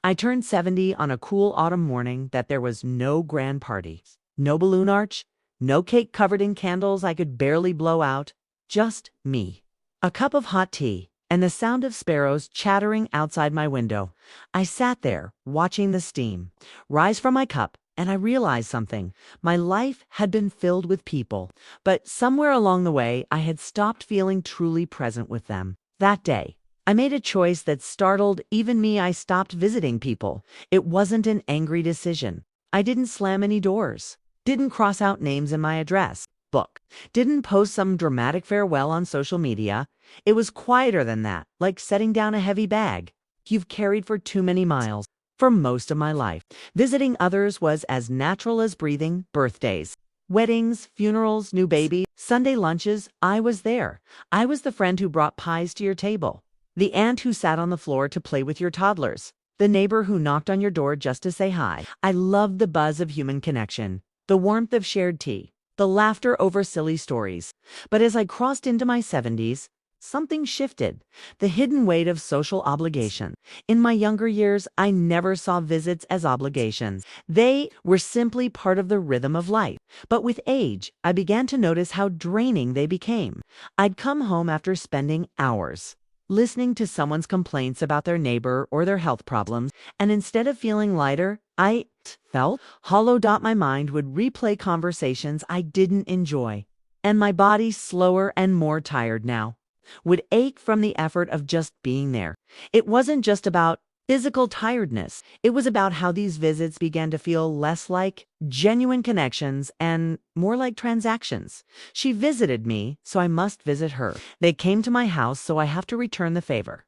I turned 70 on a cool autumn morning that there was no grand party, no balloon arch, no cake covered in candles I could barely blow out, just me. A cup of hot tea, and the sound of sparrows chattering outside my window. I sat there, watching the steam rise from my cup, and I realized something. My life had been filled with people, but somewhere along the way, I had stopped feeling truly present with them. That day, I made a choice that startled even me. I stopped visiting people. It wasn't an angry decision. I didn't slam any doors, didn't cross out names in my address book, didn't post some dramatic farewell on social media. It was quieter than that, like setting down a heavy bag you've carried for too many miles. For most of my life, visiting others was as natural as breathing. Birthdays, weddings, funerals, new babies, Sunday lunches, I was there. I was the friend who brought pies to your table, the aunt who sat on the floor to play with your toddlers, the neighbor who knocked on your door just to say hi. I loved the buzz of human connection, the warmth of shared tea, the laughter over silly stories. But as I crossed into my 70s, something shifted, the hidden weight of social obligation. In my younger years, I never saw visits as obligations. They were simply part of the rhythm of life. But with age, I began to notice how draining they became. I'd come home after spending hours listening to someone's complaints about their neighbor or their health problems, and instead of feeling lighter, I felt hollow. My mind would replay conversations I didn't enjoy, and my body, slower and more tired now, would ache from the effort of just being there. It wasn't just about physical tiredness. It was about how these visits began to feel less like genuine connections and more like transactions. She visited me, so I must visit her. They came to my house, so I have to return the favor.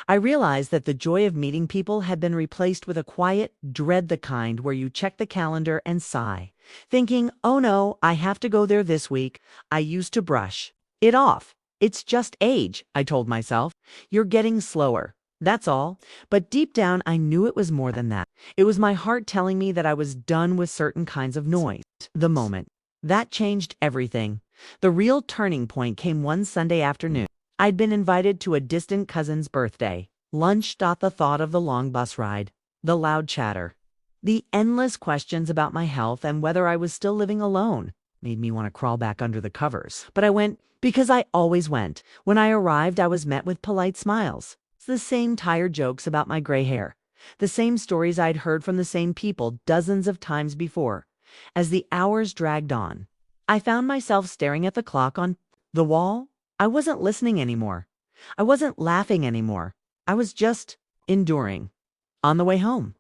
I realized that the joy of meeting people had been replaced with a quiet dread, the kind where you check the calendar and sigh, thinking, oh no, I have to go there this week. I used to brush it off. It's just age, I told myself. You're getting slower. That's all. But deep down, I knew it was more than that. It was my heart telling me that I was done with certain kinds of noise. The moment that changed everything. The real turning point came one Sunday afternoon. I'd been invited to a distant cousin's birthday. Lunch. The thought of the long bus ride, the loud chatter, the endless questions about my health and whether I was still living alone made me want to crawl back under the covers. But I went because I always went. When I arrived, I was met with polite smiles. The same tired jokes about my gray hair, the same stories I'd heard from the same people dozens of times before. As the hours dragged on, I found myself staring at the clock on the wall. I wasn't listening anymore. I wasn't laughing anymore. I was just enduring. On the way home,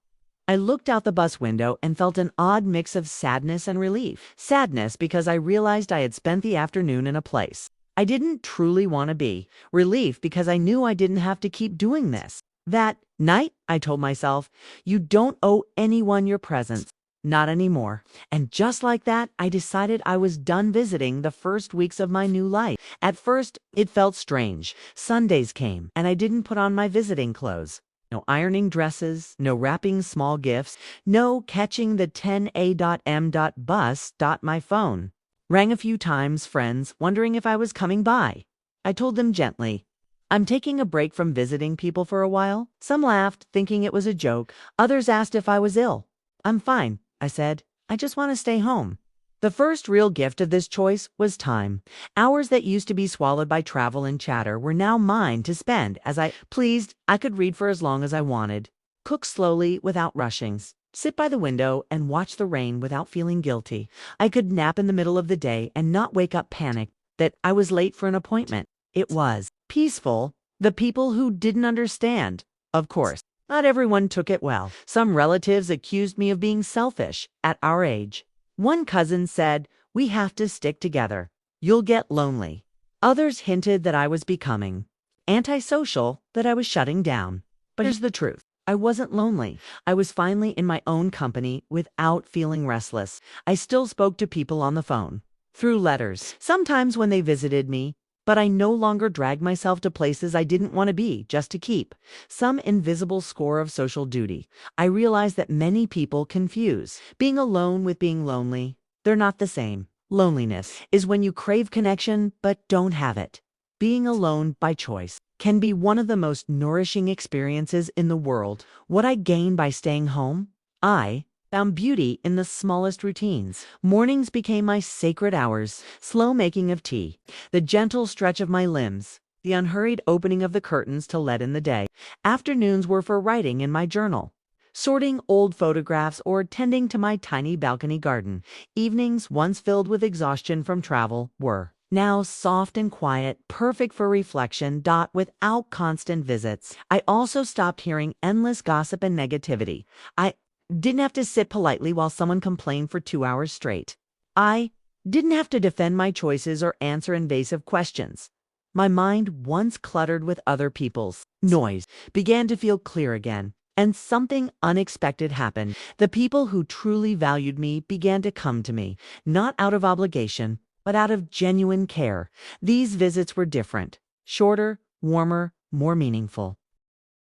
I looked out the bus window and felt an odd mix of sadness and relief. Sadness because I realized I had spent the afternoon in a place I didn't truly want to be. Relief because I knew I didn't have to keep doing this. That night, I told myself, you don't owe anyone your presence. Not anymore. And just like that, I decided I was done visiting the first weeks of my new life. At first, it felt strange. Sundays came, and I didn't put on my visiting clothes. No ironing dresses, no wrapping small gifts, no catching the 10 a.m. bus. My phone rang a few times, friends wondering if I was coming by. I told them gently, I'm taking a break from visiting people for a while. Some laughed, thinking it was a joke. Others asked if I was ill. I'm fine, I said. I just want to stay home. The first real gift of this choice was time. Hours that used to be swallowed by travel and chatter were now mine to spend as I pleased. I could read for as long as I wanted, cook slowly without rushings, sit by the window and watch the rain without feeling guilty. I could nap in the middle of the day and not wake up panicked that I was late for an appointment. It was peaceful. The people who didn't understand, of course, not everyone took it well. Some relatives accused me of being selfish at our age. One cousin said, we have to stick together. You'll get lonely. Others hinted that I was becoming antisocial, that I was shutting down. But here's the truth. I wasn't lonely. I was finally in my own company without feeling restless. I still spoke to people on the phone, through letters, sometimes when they visited me, but I no longer dragged myself to places I didn't want to be just to keep some invisible score of social duty. I realized that many people confuse being alone with being lonely. They're not the same. Loneliness is when you crave connection but don't have it. Being alone by choice can be one of the most nourishing experiences in the world. What I gained by staying home? I found beauty in the smallest routines. Mornings became my sacred hours, slow making of tea, the gentle stretch of my limbs, the unhurried opening of the curtains to let in the day. Afternoons were for writing in my journal, sorting old photographs, or tending to my tiny balcony garden. Evenings, once filled with exhaustion from travel, were now soft and quiet, perfect for reflection, without constant visits. I also stopped hearing endless gossip and negativity. I didn't have to sit politely while someone complained for 2 hours straight. I didn't have to defend my choices or answer invasive questions. My mind, once cluttered with other people's noise, began to feel clear again. And something unexpected happened. The people who truly valued me began to come to me, not out of obligation, but out of genuine care. These visits were different, shorter, warmer, more meaningful.